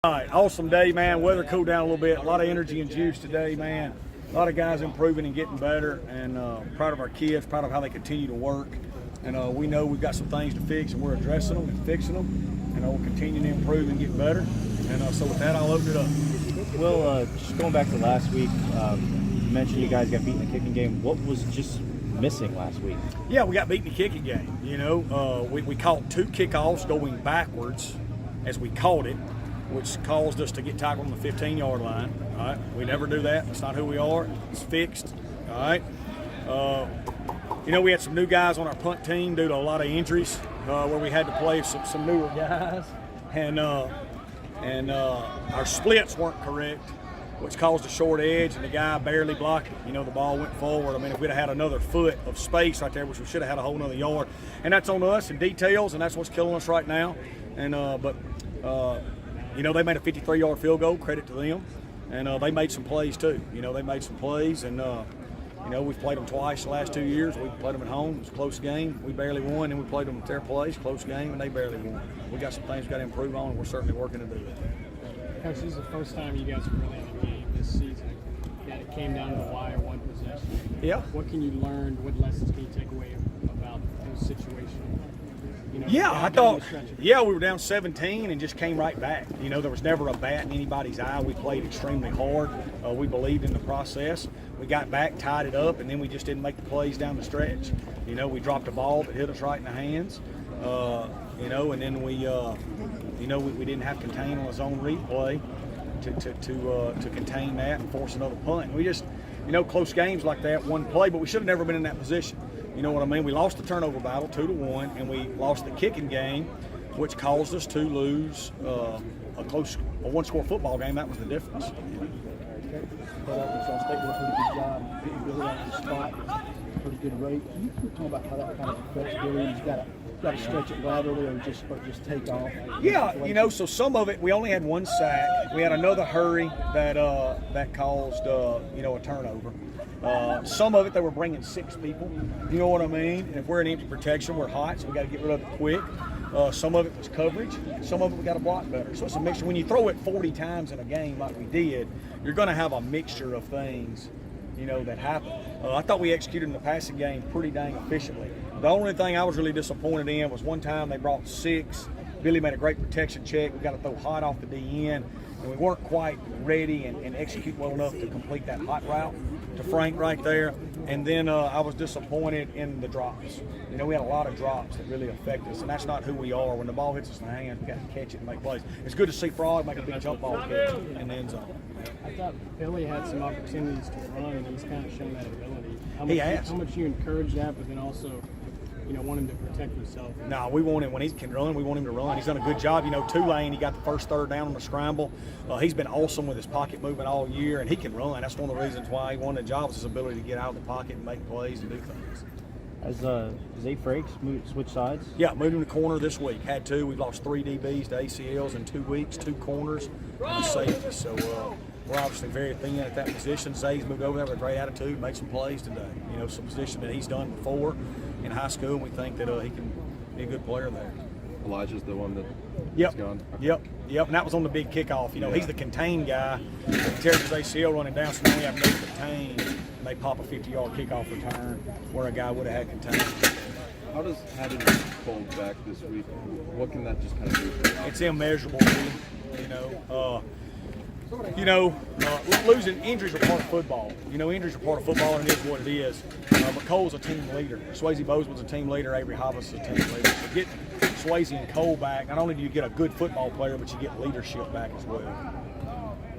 All right, awesome day, man. Weather cooled down a little bit. A lot of energy and juice today, man. A lot of guys improving and getting better, and proud of our kids, proud of how they continue to work. And we know we've got some things to fix, and we're addressing them and fixing them, and we'll continue to improve and get better. And so with that, I'll open it up. Well, just going back to last week, you mentioned you guys got beat in the kicking game. What was just missing last week? Yeah, we got beat in the kicking game. We caught 2 kickoffs going backwards as we caught it, which caused us to get tackled on the 15-yard line. All right, we never do that. That's not who we are. It's fixed. All right. We had some new guys on our punt team due to a lot of injuries, where we had to play some newer guys, and our splits weren't correct, which caused a short edge, and the guy barely blocked it. The ball went forward. I mean, if we'd have had another foot of space right there, which we should have had a whole nother yard, and that's on us and details, and that's what's killing us right now. And they made a 53-yard field goal. Credit to them, and they made some plays too. They made some plays, and we've played them twice the last 2 years. We played them at home. It was a close game. We barely won, and we played them at their place, close game, and they barely won. We got some things we got to improve on, and we're certainly working to do it. Coach, this is the first time you guys are really in the game this season. That it came down to the wire, one possession. Yeah. What can you learn? What lessons can you take away about those situations? We were down 17 and just came right back. There was never a bat in anybody's eye. We played extremely hard. We believed in the process. We got back, tied it up, and then we just didn't make the plays down the stretch. We dropped a ball that hit us right in the hands. And then we didn't have contain on a zone replay to contain that and force another punt. And we just, close games like that, one play, but we should have never been in that position. You know what I mean? We lost the turnover battle 2-1, and we lost the kicking game, which caused us to lose a one-score football game. That was the difference. Arkansas State did a pretty good job getting Billy on the spot, pretty good rate. Can you talk about how that kind of affects Billy? He's got to stretch it laterally or just take off? Yeah, so some of it, we only had 1 sack. We had another hurry that caused a turnover. Some of it, they were bringing 6 people. You know what I mean? And if we're in empty protection, we're hot, so we got to get rid of it quick. Some of it was coverage. Some of it we got to block better. So it's a mixture. When you throw it 40 times in a game like we did, you're going to have a mixture of things, that happen. I thought we executed in the passing game pretty dang efficiently. The only thing I was really disappointed in was one time they brought 6. Billy made a great protection check. We got to throw hot off the DN, and we weren't quite ready and execute well enough to complete that hot route to Frank right there. And then I was disappointed in the drops. We had a lot of drops that really affect us, and that's not who we are. When the ball hits us in the hand, we got to catch it and make plays. It's good to see Frog make a big jump ball catch in the end zone. I thought Billy had some opportunities to run, and he's kind of shown that ability. How much you encourage that, but then also, want him to protect himself? No, we want him when he can run. We want him to run. He's done a good job. Tulane, he got the first third down on the scramble. He's been awesome with his pocket movement all year, and he can run. That's one of the reasons why he won the job, is his ability to get out of the pocket and make plays and do things. Has Zay Frakes switched sides? Yeah, moved him to corner this week. Had to. We've lost 3 DBs to ACLs in 2 weeks, 2 corners, and a safety. So we're obviously very thin at that position. Zay's moved over there with a great attitude, made some plays today. Some position that he's done before in high school, and we think that he can be a good player there. Elijah's the one that Yep. gone. Yep. And that was on the big kickoff. He's the contain guy. He tears his ACL running down, so now we have no contain, and they pop a 50-yard kickoff return where a guy would have had contain. How does having Cole back this week, what can that just kind of do for you? It's immeasurable, losing injuries are part of football. Injuries are part of football, and it is what it is. But Cole's a team leader. Swayze Bozeman's a team leader. Avery Havas is a team leader. So getting Swayze and Cole back, not only do you get a good football player, but you get leadership back as well.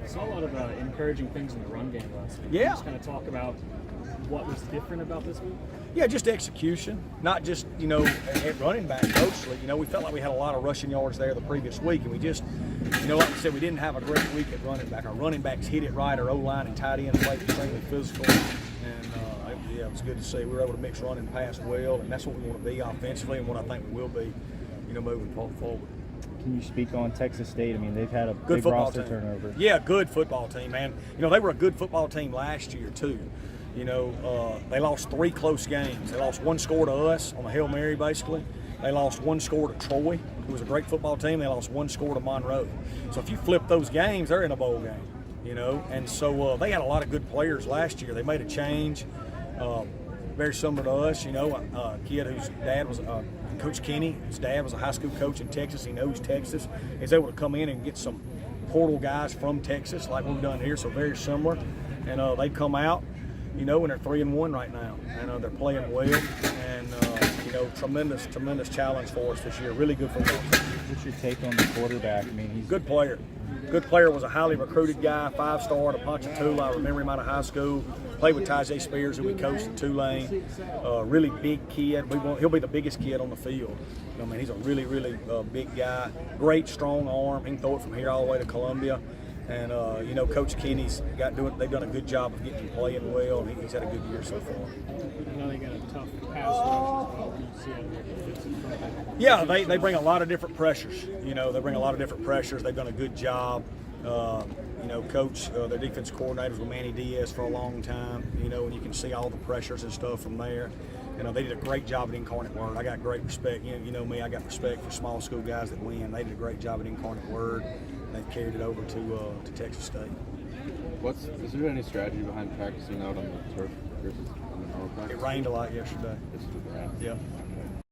I saw a lot of encouraging things in the run game last week. Yeah. Just kind of talk about what was different about this week? Yeah, just execution, not just, at running back mostly. We felt like we had a lot of rushing yards there the previous week, and we just, like I said, we didn't have a great week at running back. Our running backs hit it right, our O-line and tight end played extremely physical, and it was good to see. We were able to mix run and pass well, and that's what we want to be offensively and what I think we will be, moving forward. Can you speak on Texas State? I mean, they've had a good big roster team. turnover. Yeah, good football team, man. They were a good football team last year, too. They lost 3 close games. They lost 1 score to us on a Hail Mary, basically. They lost 1 score to Troy, who was a great football team. They lost 1 score to Monroe. So if you flip those games, they're in a bowl game, you know. And so they had a lot of good players last year. They made a change, very similar to us, you know. A kid whose dad was Coach Kenny. His dad was a high school coach in Texas. He knows Texas. He's able to come in and get some portal guys from Texas like we've done here, so very similar. And they come out, you know, and they're 3-1 right now, and they're playing well, and you know, tremendous challenge for us this year. Really good football. What's your take on the quarterback? I mean, he's Good player. Good player. Was a highly recruited guy, 5-star at Ponchatoula. I remember him out of high school. Played with Tajay Spears, who we coached at Tulane. Really big kid. He'll be the biggest kid on the field. I mean, he's a really big guy. Great strong arm. He can throw it from here all the way to Columbia. And you know, Coach Kenny's they've done a good job of getting him playing well, and he's had a good year so far. I know they got a tough pass rush. You see how it fits in front of them. Yeah, they bring a lot of different pressures. You know, they bring a lot of different pressures. They've done a good job. You know, Coach, their defense coordinators with Manny Diaz for a long time. You know, and you can see all the pressures and stuff from there. You know, they did a great job at Incarnate Word. I got great respect. You know me, I got respect for small school guys that win. They did a great job at Incarnate Word. They've carried it over to Texas State. Is there any strategy behind practicing out on the turf versus on the normal practice? It rained a lot yesterday. It's the rain. Yeah.